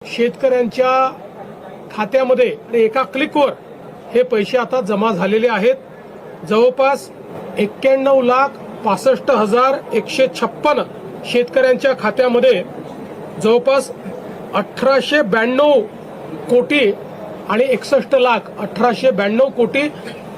शेतकऱ्यांच्या खात्यामध्ये एका क्लिकवर हे पैसे आता जमा झालेले आहेत. जवळपास 91,65,156 शेतकऱ्यांच्या खात्यामध्ये जवळपास 1892 कोटी आणि 61 लाख 1892 कोटी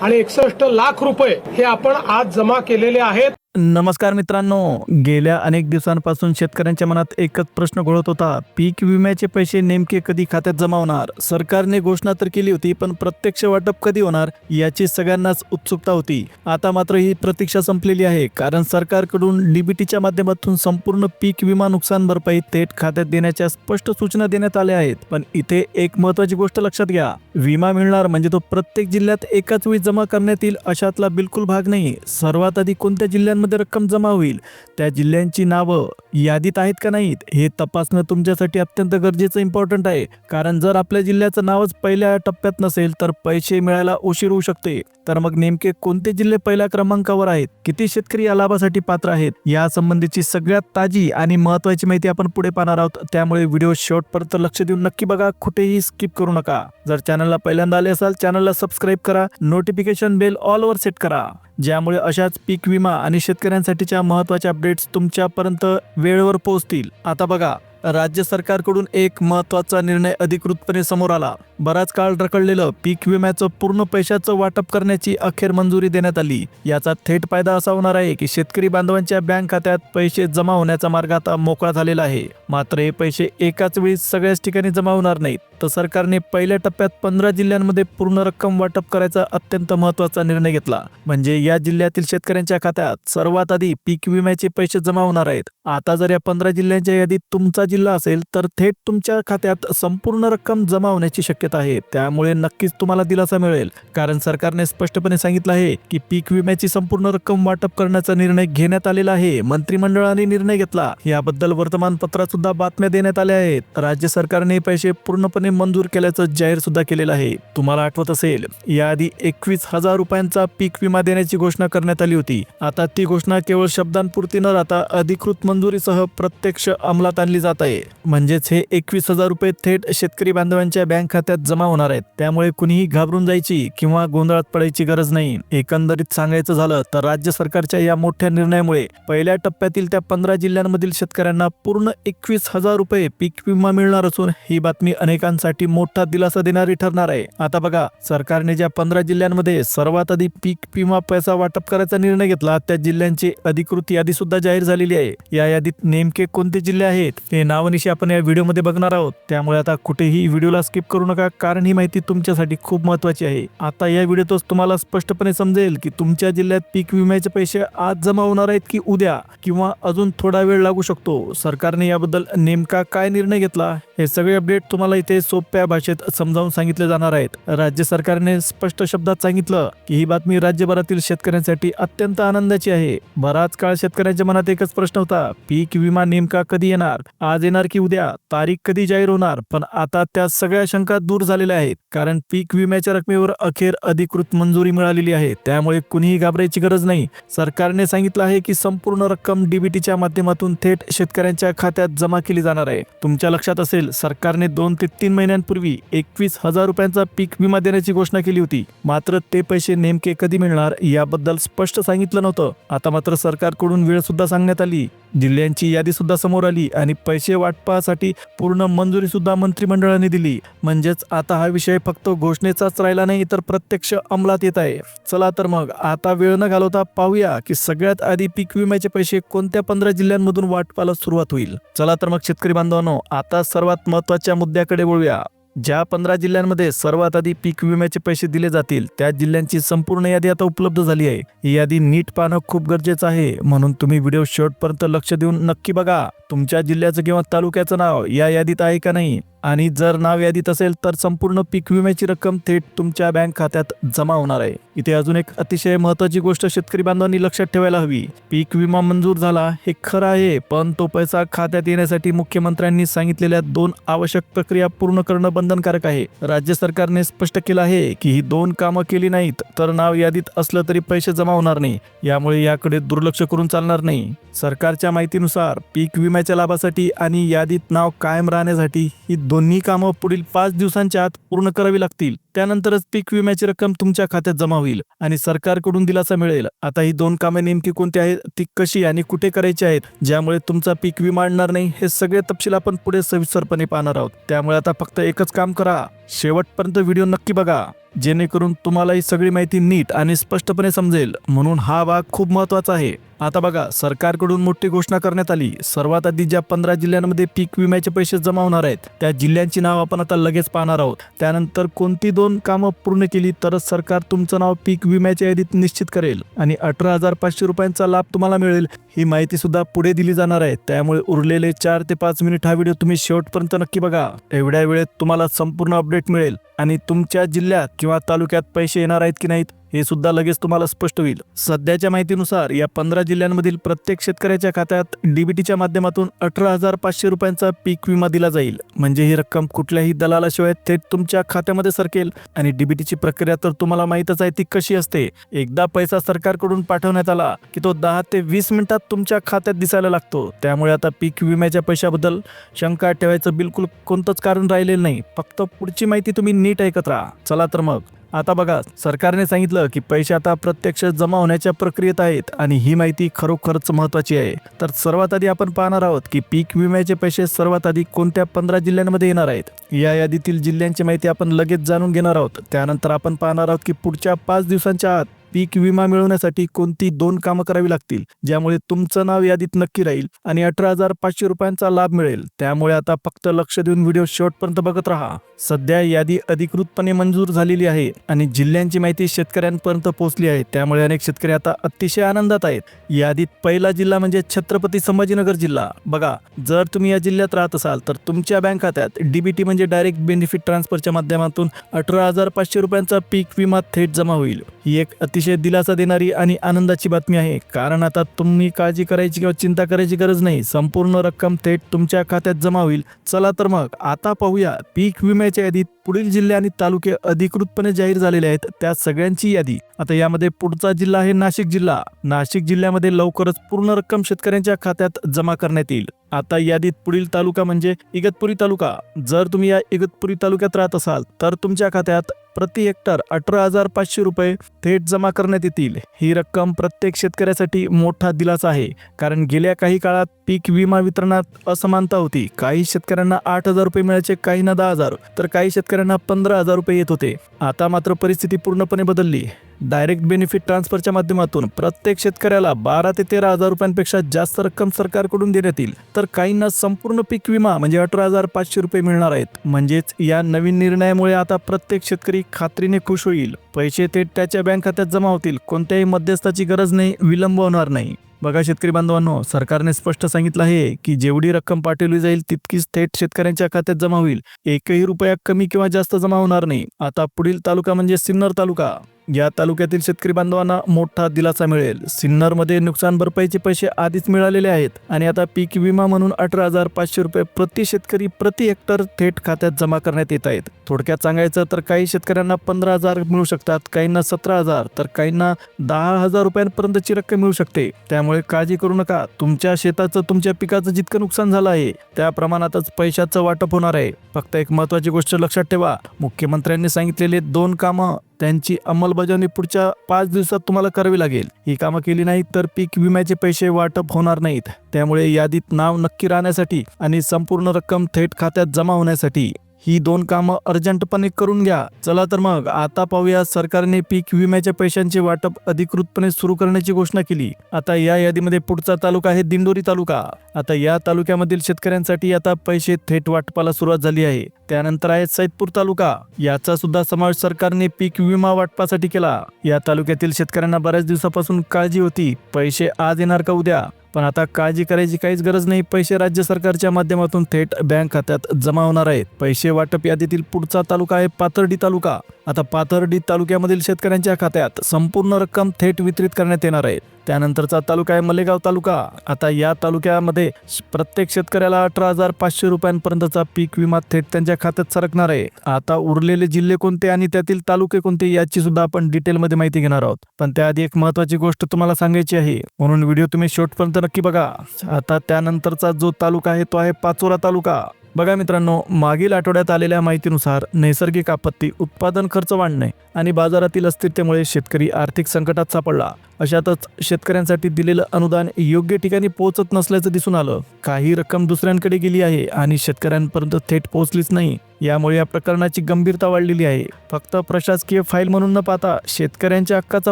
आणि 61 लाख रुपये हे आपण आज जमा केलेले आहेत. नमस्कार मित्रांनो, गेल्या अनेक दिवसांपासून शेतकऱ्यांच्या मनात एकच प्रश्न घोळत होता, पीक विम्याचे पैसे नेमके कधी खात्यात जमा होणार. सरकारने घोषणा तर केली होती, पण प्रत्यक्ष वाटप कधी होणार याची सगळ्यांनाच उत्सुकता होती. आता मात्र ही प्रतीक्षा संपलेली आहे, कारण सरकारकडून डीबीटीच्या माध्यमातून संपूर्ण पीक विमा नुकसान भरपाई थेट खात्यात देण्याच्या स्पष्ट सूचना देण्यात आल्या आहेत. पण इथे एक महत्त्वाची गोष्ट लक्षात घ्या, विमा मिळणार म्हणजे तो प्रत्येक जिल्ह्यात एकाच वेळी जमा करण्यात येईल अशातला बिलकुल भाग नाही. सर्वात आधी कोणत्या जिल्ह्यांमध्ये रक्कम जमा होईल, त्या जिल्ह्यांची नावं यादीत आहेत का नाहीत हे तपासणं तुमच्यासाठी अत्यंत गरजेचं इम्पॉर्टंट आहे. कारण जर आपल्या जिल्ह्याचं नावच पहिल्या टप्प्यात नसेल तर पैसे मिळायला उशीर होऊ शकते. तर मग नेमके कोणते जिल्हे पहिल्या क्रमांकावर आहेत, किती शेतकरी या लाभासाठी पात्र आहेत, या संबंधीची सगळ्यात ताजी आणि महत्त्वाची माहिती आपण पुढे पाहणार आहोत. त्यामुळे व्हिडिओ शेवटपर्यंत लक्ष देऊन नक्की बघा, कुठेही स्किप करू नका. जर चॅनलला पहिल्यांदा आले असाल, चॅनलला सबस्क्राईब करा, notification bell all over set करा, ज्यामुळे अशाच पीक विमा आणि शेतकऱ्यांसाठीच्या महत्त्वाच्या अपडेट्स तुमच्यापर्यंत वेळेवर पोहोचतील. आता बघा, राज्य सरकारकडून एक महत्त्वाचा निर्णय अधिकृतपणे समोर आला. बराच काळ रखडलेलं पीक विम्याचं पूर्ण पैशाचं वाटप करण्याची अखेर मंजुरी देण्यात आली. याचा थेट फायदा असा होणार आहे की शेतकरी बांधवांच्या बँक खात्यात पैसे जमा होण्याचा मार्ग आता मोकळा झालेला आहे. मात्र हे पैसे एकाच वेळी सगळ्याच ठिकाणी जमा होणार नाहीत. तर सरकारने पहिल्या टप्प्यात 15 जिल्ह्यांमध्ये पूर्ण रक्कम वाटप करायचा अत्यंत महत्त्वाचा निर्णय घेतला. म्हणजे या जिल्ह्यातील शेतकऱ्यांच्या खात्यात सर्वात आधी पीक विम्याचे पैसे जमा होणार आहेत. आता जर या 15 जिल्ह्यांच्या यादीत तुमचा जिल्हा असेल तर थेट तुमच्या खात्यात संपूर्ण रक्कम जमा होण्याची शक्यता आहे. त्यामुळे नक्कीच तुम्हाला दिलासा मिळेल, कारण सरकारने स्पष्टपणे सांगितलं आहे की पीक विम्याची संपूर्ण रक्कम वाटप करण्याचा निर्णय घेण्यात आलेला आहे. मंत्रिमंडळाने निर्णय घेतला, याबद्दल वर्तमानपत्रात सुद्धा बातम्या देण्यात आल्या आहेत. राज्य सरकारने पैसे पूर्णपणे मंजूर केल्याचं जाहीर सुद्धा केलेलं आहे. तुम्हाला आठवत असेल, याआधी 21,000 रुपयांचा पीक विमा देण्याची घोषणा करण्यात आली होती. आता ती घोषणा केवळ शब्दांपुरती न राहता अधिकृत मंजुरीसह प्रत्यक्ष अंमलात आणली जात आहे. म्हणजेच हे 21,000 रुपये थेट शेतकरी बांधवांच्या बँक खात्यात जमा होणार आहेत. त्यामुळे कुणीही घाबरून जायची किंवा गोंधळात पडायची गरज नाही. एकंदरीत सांगायचं झालं तर राज्य सरकारच्या या मोठ्या निर्णयामुळे पहिल्या टप्प्यातील त्या 15 जिल्ह्यांमधील शेतकऱ्यांना पूर्ण 21,000 रुपये पीक विमा मिळणार असून ही बातमी अनेकांसाठी मोठा दिलासा देणारी ठरणार आहे. आता बघा, सरकारने ज्या 15 जिल्ह्यांमध्ये सर्वात आधी पीक विमा पैसा वाटप करायचा निर्णय घेतला, त्या जिल्ह्यांची अधिकृत यादी सुद्धा जाहीर झालेली आहे. या यादीत नेमके कोणते जिल्हे आहेत ते नावानिशी आपण या व्हिडिओमध्ये बघणार आहोत. त्यामुळे आता कुठेही व्हिडिओला स्किप करू नका, कारण ही माहिती तुमच्यासाठी खूप महत्त्वाची आहे. आता या व्हिडिओतच तुम्हाला स्पष्टपणे समजेल की तुमच्या जिल्ह्यात पीक विम्याचे पैसे आज जमा होणार आहेत की उद्या, किंवा अजून थोडा वेळ लागू शकतो. सरकारने याबद्दल नेमका काय निर्णय घेतला हे सगळे अपडेट तुम्हाला इथे सोप्या भाषेत समजावून सांगितले जाणार आहेत. राज्य सरकारने स्पष्ट शब्दात सांगितलं की ही बातमी राज्यभरातील शेतकऱ्यांसाठी अत्यंत आनंदाची आहे. बराच काळ शेतकऱ्यांच्या मनात एकच प्रश्न होता, पीक विमा नेमका कधी येणार, आज येणार की उद्या, तारीख कधी जाहीर होणार. पण आता त्या सगळ्या शंका दूर झालेल्या आहेत, कारण पीक विम्याच्या रकमेवर अखेर अधिकृत मंजुरी मिळालेली आहे. त्यामुळे कुणीही घाबरायची गरज नाही. सरकारने सांगितलं आहे की संपूर्ण रक्कम डीबीटीच्या माध्यमातून थेट शेतकऱ्यांच्या खात्यात जमा केली जाणार आहे. तुमच्या लक्षात असेल, सरकारने 2 ते 3 महिन्यांपूर्वी 21,000 रुपयांचा पीक विमा देण्याची घोषणा केली होती. मात्र ते पैसे नेमके कधी मिळणार याबद्दल स्पष्ट सांगितलं नव्हतं. आता मात्र सरकारकडून वेळ सुद्धा सांगण्यात आली, जिल्ह्यांची यादी सुद्धा समोर आली आणि पैसे वाटपासाठी पूर्ण मंजुरी सुद्धा मंत्रिमंडळाने दिली. म्हणजेच आता हा विषय फक्त घोषणेचाच राहिला नाही, तर प्रत्यक्ष अंमलात येत आहे. चला तर मग आता वेळ न घालवता पाहूया की सगळ्यात आधी पीक विम्याचे पैसे कोणत्या 15 जिल्ह्यांमधून वाटपाला सुरुवात होईल. चला तर मग शेतकरी बांधवांनो, आता सर्वात महत्त्वाच्या मुद्द्याकडे वळूया. ज्या 15 जिल्ह्यांमध्ये सर्वात आधी पीक विम्याचे पैसे दिले जातील, त्या जिल्ह्यांची संपूर्ण यादी आता उपलब्ध झाली आहे. ही यादी नीट पाहणं खूप गरजेचं आहे, म्हणून तुम्ही व्हिडिओ शेवटपर्यंत लक्ष देऊन नक्की बघा तुमच्या जिल्ह्याचं किंवा तालुक्याचं नाव या यादीत आहे का नाही. आणि जर नाव यादीत असेल तर संपूर्ण पीक विम्याची रक्कम थेट तुमच्या बँक खात्यात जमा होणार आहे. इथे अजून एक अतिशय महत्त्वाची गोष्ट शेतकरी बांधवांनी लक्षात ठेवायला हवी. पीक विमा मंजूर झाला हे खरं आहे, पण तो पैसा खात्यात येण्यासाठी मुख्यमंत्र्यांनी सांगितलेल्या 2 आवश्यक प्रक्रिया पूर्ण करणं बंधनकारक आहे. राज्य सरकारने स्पष्ट केलं आहे की ही 2 कामं केली नाहीत तर नाव यादीत असलं तरी पैसे जमा होणार नाही. यामुळे याकडे दुर्लक्ष करून चालणार नाही. सरकारच्या माहितीनुसार पीक विम्याच्या लाभासाठी आणि यादीत नाव कायम राहण्यासाठी ही दोन्ही कामं पुढील 5 दिवसांच्या आत पूर्ण करावी लागतील. त्यानंतरच पीक विम्याची रक्कम तुमच्या खात्यात जमा होईल आणि सरकारकडून दिलासा मिळेल. आता ही 2 कामे नेमकी कोणती आहेत, ती कशी आणि कुठे करायची आहेत, ज्यामुळे तुमचा पीक विमा अडणार नाही, हे सगळे तपशील आपण पुढे सविस्तरपणे पाहणार आहोत. त्यामुळे आता फक्त एकच काम करा, शेवटपर्यंत व्हिडिओ नक्की बघा, जेणेकरून तुम्हाला ही सगळी माहिती नीट आणि स्पष्टपणे समजेल. म्हणून हा भाग खूप महत्त्वाचा आहे. आता बघा, सरकारकडून मोठी घोषणा करण्यात आली. सर्वात आधी ज्या 15 जिल्ह्यांमध्ये पीक विम्याचे पैसे जमा होणार आहेत, त्या जिल्ह्यांची नाव आपण आता लगेच पाहणार आहोत. त्यानंतर कोणती 2 कामं पूर्ण केली तरच सरकार तुमचं नाव पीक विम्याच्या यादीत निश्चित करेल आणि 18,500 रुपयांचा लाभ तुम्हाला मिळेल. ही माहिती सुद्धा पुढे दिली जाणार आहे. त्यामुळे उरलेले 4 ते 5 मिनिट हा व्हिडिओ तुम्ही शेवटपर्यंत नक्की बघा. एवढ्या वेळेत तुम्हाला संपूर्ण अपडेट मिळेल आणि तुमच्या जिल्ह्यात किंवा तालुक्यात पैसे येणार आहेत की नाहीत हे सुद्धा लगेच तुम्हाला स्पष्ट होईल. सध्याच्या माहितीनुसार या 15 जिल्ह्यांमधील प्रत्येक शेतकऱ्याच्या खात्यात डीबीटीच्या माध्यमातून 18,500 रुपयांचा पीक विमा दिला जाईल. म्हणजे ही रक्कम कुठल्याही दलालाशिवाय थेट तुमच्या खात्यामध्ये सरकेल. आणि डीबीटीची प्रक्रिया तर तुम्हाला माहीतच आहे ती कशी असते. एकदा पैसा सरकारकडून पाठवण्यात आला की तो 10 ते 20 मिनिटात तुमच्या खात्यात दिसायला लागतो. त्यामुळे आता पीक विम्याच्या पैशाबद्दल शंका ठेवायचं बिलकुल कोणतंच कारण राहिलेलं नाही. फक्त पुढची माहिती तुम्ही नीट ऐकत राहा. चला तर मग आता बघा, सरकारने सांगितलं की पैसे आता प्रत्यक्ष जमा होण्याच्या प्रक्रियेत आहेत आणि ही माहिती खरोखरच महत्त्वाची आहे. तर सर्वात आधी आपण पाहणार आहोत की पीक विम्याचे पैसे सर्वात आधी कोणत्या 15 जिल्ह्यांमध्ये येणार आहेत. या यादीतील जिल्ह्यांची माहिती आपण लगेच जाणून घेणार आहोत. त्यानंतर आपण पाहणार आहोत की पुढच्या 5 दिवसांच्या आत पीक विमा मिळवण्यासाठी कोणती 2 कामं करावी लागतील, ज्यामुळे तुमचं नाव यादीत नक्की राहील आणि 18,500 रुपयांचा लाभ मिळेल. त्यामुळे आता फक्त लक्ष देऊन व्हिडिओ शेवटपर्यंत बघत राहा. सध्या यादी अधिकृतपणे मंजूर झालेली आहे आणि जिल्ह्यांची माहिती शेतकऱ्यांपर्यंत पोहोचली आहे. त्यामुळे अनेक शेतकरी आता अतिशय आनंदात आहेत. यादीत पहिला जिल्हा म्हणजे छत्रपती संभाजीनगर जिल्हा. बघा, जर तुम्ही या जिल्ह्यात राहत असाल तर तुमच्या बँक खात्यात डीबीटी म्हणजे डायरेक्ट बेनिफिट ट्रान्सफरच्या माध्यमातून 18,500 रुपयांचा पीक विमा थेट जमा होईल. ही एक अतिशय दिलासा देणारी आणि आनंदाची बातमी आहे. कारण आता तुम्ही काळजी करायची किंवा चिंता करायची गरज नाही. संपूर्ण रक्कम थेट तुमच्या खात्यात जमा होईल. चला तर मग आता पाहूया पीक विम्याच्या यादीत पुढील जिल्हे आणि तालुके अधिकृतपणे जाहीर झालेले आहेत त्या सगळ्यांची यादी. आता यामध्ये पुढचा जिल्हा आहे नाशिक जिल्हा. नाशिक जिल्ह्यामध्ये लवकरच पूर्ण रक्कम शेतकऱ्यांच्या खात्यात जमा करण्यात येईल. आता यादीत पुढील तालुका म्हणजे इगतपुरी तालुका. जर तुम्ही या इगतपुरी तालुक्यात राहत असाल तर तुमच्या खात्यात प्रति हेक्टर 18,500 रुपये थेट जमा करण्यात येतील. ही रक्कम प्रत्येक शेतकऱ्यासाठी मोठा दिलासा आहे. कारण गेल्या काही काळात पीक विमा वितरणात असमानता होती. काही शेतकऱ्यांना 8,000 रुपये मिळायचे, काहींना 10,000, तर काही शेतकऱ्यांना 15,000 रुपये येत होते. आता मात्र परिस्थिती पूर्णपणे बदलली. डायरेक्ट बेनिफिट ट्रान्सफरच्या माध्यमातून प्रत्येक शेतकऱ्याला 12,000 ते 13,000 रुपयांपेक्षा जास्त रक्कम सरकारकडून देण्यात येईल. तर काहींना संपूर्ण पीक विमा म्हणजे 18,500 रुपये मिळणार आहेत. म्हणजेच या नवीन निर्णयामुळे आता प्रत्येक शेतकरी खात्रीने खुश होईल. पैसे थेट त्याच्या बँक खात्यात जमा होतील. कोणत्याही मध्यस्थाची गरज नाही, विलंब होणार नाही. बघा शेतकरी बांधवांनो, सरकारने स्पष्ट सांगितलं आहे की जेवढी रक्कम पाठवली जाईल तितकीच थेट शेतकऱ्यांच्या खात्यात जमा होईल. एकही रुपया कमी किंवा जास्त जमा होणार नाही. आता पुढील तालुका म्हणजे सिन्नर तालुका. या तालुक्यातील शेतकरी बांधवांना मोठा दिलासा मिळेल. सिन्नरमध्ये नुकसान भरपाईचे पैसे आधीच मिळालेले आहेत आणि आता पीक विमा म्हणून 18,500 रुपये प्रति शेतकरी प्रति हेक्टर थेट खात्यात जमा करण्यात येत आहेत. थोडक्यात सांगायचं तर काही शेतकऱ्यांना 15,000 मिळू शकतात, काहींना 17,000, तर काहींना 10,000 रुपयांपर्यंतची रक्कम मिळू शकते. त्यामुळे काळजी करू नका. तुमच्या शेताचं, तुमच्या पिकाचं जितकं नुकसान झालं आहे त्या प्रमाणातच पैशाचं वाटप होणार आहे. फक्त एक महत्त्वाची गोष्ट लक्षात ठेवा, मुख्यमंत्र्यांनी सांगितलेले 2 कामं त्यांची अंमलबजावणी पुढच्या 5 दिवसात तुम्हाला करावी लागेल. ही कामं केली नाहीत तर पीक विम्याचे पैसे वाटप होणार नाहीत. त्यामुळे यादीत नाव नक्की राहण्यासाठी आणि संपूर्ण रक्कम थेट खात्यात जमा होण्यासाठी ही 2 कामं अर्जंटपणे करून घ्या. चला तर मग आता पाहूया, सरकारने पीक विम्याच्या पैशांचे वाटप अधिकृतपणे सुरू करण्याची घोषणा केली. आता या यादीमध्ये पुढचा तालुका आहे दिंडोरी तालुका. आता या तालुक्यामधील शेतकऱ्यांसाठी आता पैसे थेट वाटपाला सुरुवात झाली आहे. त्यानंतर आहे सैदपूर तालुका. याचा सुद्धा समावेश सरकारने पीक विमा वाटपासाठी केला. या तालुक्यातील शेतकऱ्यांना बऱ्याच दिवसापासून काळजी होती, पैसे आज येणार का उद्या. पण आता काळजी करायची काहीच गरज नाही. पैसे राज्य सरकारच्या माध्यमातून थेट बँक खात्यात जमा होणार आहेत. पैसे वाटप यादीतील पुढचा तालुका आहे पाथर्डी तालुका. आता पाथर्डी तालुक्यामधील शेतकऱ्यांच्या खात्यात संपूर्ण रक्कम थेट वितरित करण्यात येणार आहे. त्यानंतरचा तालुका आहे मलेगाव तालुका. आता या तालुक्यामध्ये प्रत्येक शेतकऱ्याला 18,500 रुपयांपर्यंतचा पीक विमा थेट त्यांच्या खात्यात सरकणार आहे. आता उरलेले जिल्हे कोणते आणि त्यातील तालुके कोणते याची सुद्धा आपण डिटेलमध्ये माहिती घेणार आहोत. पण त्याआधी एक महत्त्वाची गोष्ट तुम्हाला सांगायची आहे, म्हणून व्हिडिओ तुम्ही शेवटपर्यंत नक्की बघा. आता त्यानंतरचा जो तालुका आहे तो आहे पाचोरा तालुका. बघा मित्रांनो, मागील आठवड्यात आलेल्या माहितीनुसार नैसर्गिक आपत्ती, उत्पादन खर्च वाढणे आणि बाजारातील अस्थिरतेमुळे शेतकरी आर्थिक संकटात सापडला. अशातच शेतकऱ्यांसाठी दिलेलं अनुदान योग्य ठिकाणी पोहोचत नसल्याचं दिसून आलं. काही रक्कम दुसऱ्यांकडे गेली आहे आणि शेतकऱ्यांपर्यंत थेट पोहोचलीच नाही. यामुळे या प्रकरणाची गंभीरता वाढलेली आहे. फक्त प्रशासकीय फाईल म्हणून न पाहता शेतकऱ्यांच्या हक्काचा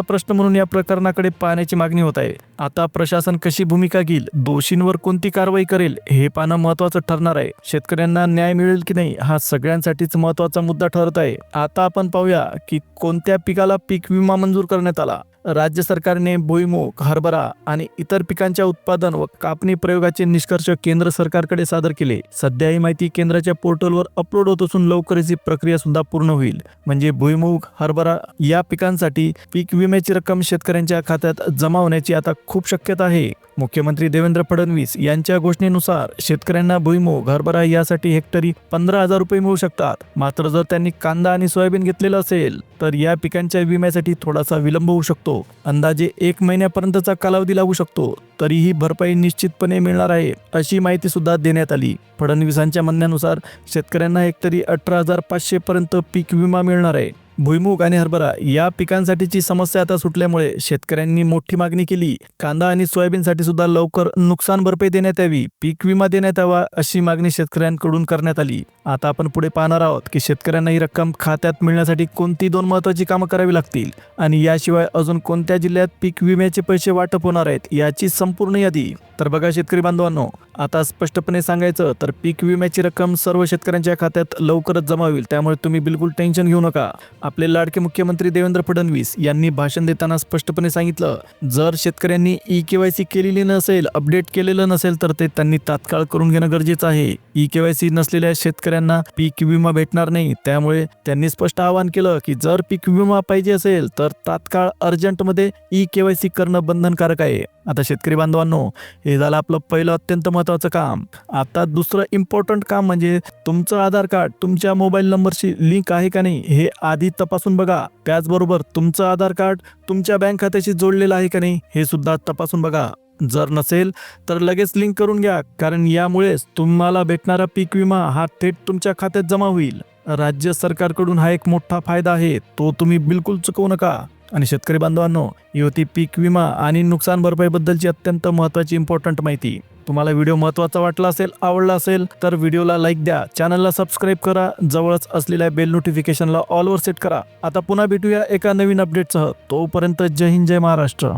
प्रश्न म्हणून या प्रकरणाकडे पाहण्याची मागणी होत आहे. आता प्रशासन कशी भूमिका घेईल, दोषींवर कोणती कारवाई करेल, हे पाहणं महत्त्वाचं ठरणार आहे. शेतकऱ्यांना न्याय मिळेल की नाही हा सगळ्यांसाठीच महत्त्वाचा मुद्दा ठरत आहे. आता आपण पाहूया की कोणत्या पिकाला पीक विमा मंजूर करण्यात आला. राज्य सरकारने भुईमूग, हरभरा आणि इतर पिकांच्या उत्पादन व कापणी प्रयोगाचे निष्कर्ष केंद्र सरकारकडे सादर केले. सध्या ही माहिती केंद्राच्या पोर्टलवर अपलोड होत असून लवकरच ही प्रक्रिया सुद्धा पूर्ण होईल. म्हणजे भुईमूग, हरभरा या पिकांसाठी पीक विम्याची रक्कम शेतकऱ्यांच्या खात्यात जमा होण्याची आता खूप शक्यता आहे. मुख्यमंत्री देवेंद्र फडणवीस यांच्या घोषणेनुसार शेतकऱ्यांना भुईमूग, हरभरा यासाठी हेक्टरी 15,000 रुपये मिळू शकतात. मात्र जर त्यांनी कांदा आणि सोयाबीन घेतलेलं असेल तर या पिकांच्या विम्यासाठी थोडासा विलंब होऊ शकतो. अंदाजे 1 महिन्यापर्यंतचा कालावधी लागू शकतो. तरीही भरपाई निश्चितपणे मिळणार आहे अशी माहिती सुद्धा देण्यात आली. फडणवीसांच्या म्हणण्यानुसार शेतकऱ्यांना हेक्टरी 18,500 पर्यंत पीक विमा मिळणार आहे. भुईमूग आणि हरभरा या पिकांसाठीची समस्या आता सुटल्यामुळे शेतकऱ्यांनी मोठी मागणी केली. कांदा आणि सोयाबीनसाठी सुद्धा लवकर नुकसान भरपाई देण्यात यावी, पीक विमा देण्यात यावा अशी मागणी शेतकऱ्यांकडून करण्यात आली. आता आपण पुढे पाहणार आहोत की शेतकऱ्यांना ही रक्कम खात्यात मिळण्यासाठी कोणती 2 महत्त्वाची कामं करावी लागतील आणि याशिवाय अजून कोणत्या जिल्ह्यात पीक विम्याचे पैसे वाटप होणार आहेत याची संपूर्ण यादी. तर बघा शेतकरी बांधवांनो, आता स्पष्टपणे सांगायचं तर पीक विम्याची रक्कम सर्व शेतकऱ्यांच्या खात्यात लवकरच जमा होईल. त्यामुळे तुम्ही बिलकुल टेन्शन घेऊ नका. आपले लाडके मुख्यमंत्री देवेंद्र फडणवीस यांनी भाषण देताना स्पष्टपणे सांगितलं, जर शेतकऱ्यांनी EKYC केलेली नसेल, अपडेट केलेलं नसेल तर ते त्यांनी तात्काळ करून घेणं गरजेचं आहे. EKYC नसलेल्या शेतकऱ्यांना पीक विमा भेटणार नाही. त्यामुळे त्यांनी स्पष्ट आवाहन केलं की जर पीक विमा पाहिजे असेल तर तात्काळ अर्जंटमध्ये EKYC करणं बंधनकारक आहे. आता शेतकरी बांधवांनो, हे झालं आपलं पहिलं अत्यंत महत्त्वाचं काम. आता दुसरं इम्पॉर्टंट काम म्हणजे तुमचं आधार कार्ड तुमच्या मोबाईल नंबरशी लिंक आहे का नाही हे आधी तपासून बघा. त्याचबरोबर तुमचं आधार कार्ड तुमच्या बँक खात्याशी जोडलेलं आहे का नाही हे सुद्धा तपासून बघा. जर नसेल तर लगेच लिंक करून घ्या, कारण यामुळेच तुम्हाला भेटणारा पीक विमा हा थेट तुमच्या खात्यात जमा होईल. राज्य सरकारकडून हा एक मोठा फायदा आहे, तो तुम्ही बिलकुल चुकवू नका. आणि शेतकरी बांधवांनो, ही होती पीक विमा आणि नुकसान भरपाईबद्दलची अत्यंत महत्त्वाची इम्पॉर्टंट माहिती. तुम्हाला व्हिडिओ महत्त्वाचा वाटला असेल, आवडला असेल तर व्हिडिओला लाईक द्या, चॅनलला सबस्क्राईब करा, जवळच असलेल्या बेल नोटिफिकेशनला ऑलवर सेट करा. आता पुन्हा भेटूया एका नवीन अपडेटसह. तोपर्यंत जय हिंद, जय महाराष्ट्र.